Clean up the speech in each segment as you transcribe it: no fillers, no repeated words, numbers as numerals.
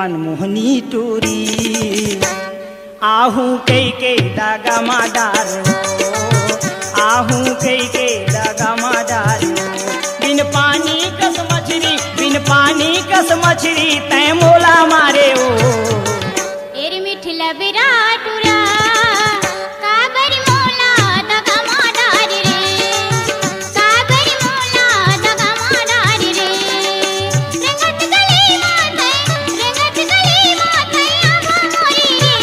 मनमोहनी टोरी आहू कई के दागा मादार आहू कई के दागा मादार बिन पानी कस मछली तय मोला मारे ओ एरी मिठला विराटुरा काबरी मोला दगा मादार रे काबरी मोला दगा मादार रे रंगत गली माते आवा मोरी रे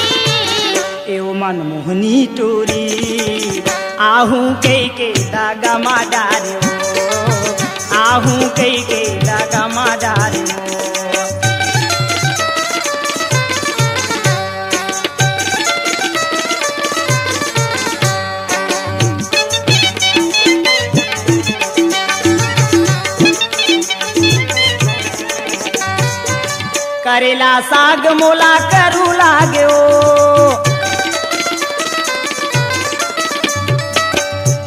एओ मनमोहनी टोरी आहू कई के दागा मादार आहू कई के दागा मादार करेला साग मोला करू लाग्यो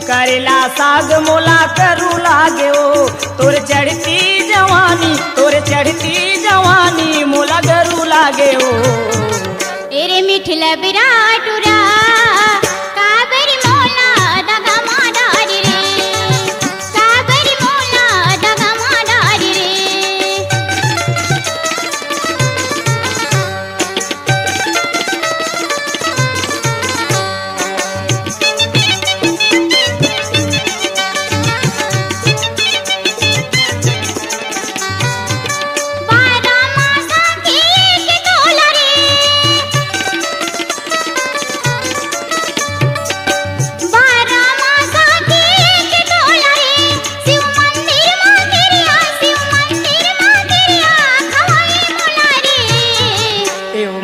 करेला साग मोला करू लाग्यो तोर चढ़ती जवानी मोला करू लाग्यो एरे मिठला विराटुरा काबरी मोला दगा मादार रे काबरी मोला दगा मादार रे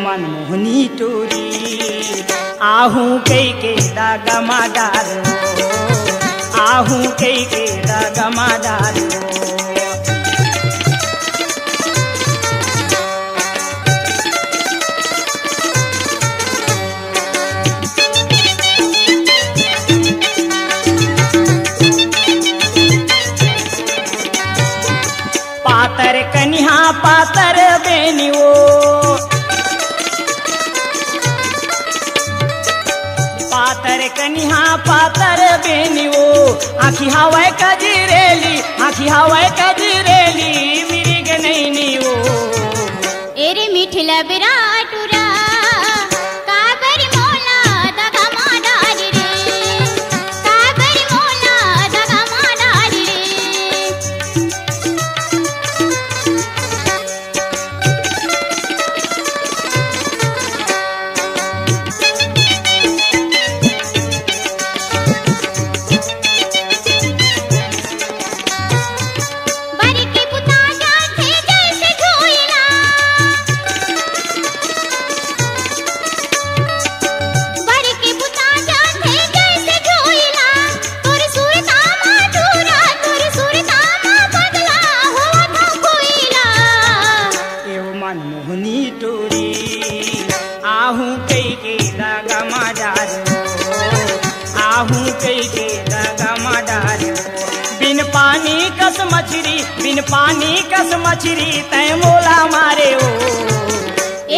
मनमोहनी टोरी आहू कई के दागा मादार आहू कई के दागा मादार पातर कन्हा पातर बेनियो पातर कन्हा पातर बेनियो आखी हवाए कजरेली मिरिग नहीं नियो एरे मिठला विराटुरा काबरी मोला दगा मादार रे काबरी मोला दगा मादार रे मनमोहनी टोरी आहू कई के दागा मादार आहू कई के दागा मादार बिन पानी कस मछली तय मोला मारे ओ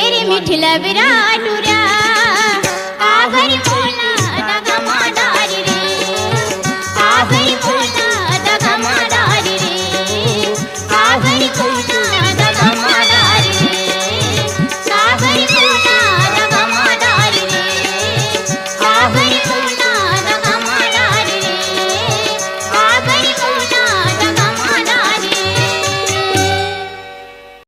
एरे मिठला विराटुरा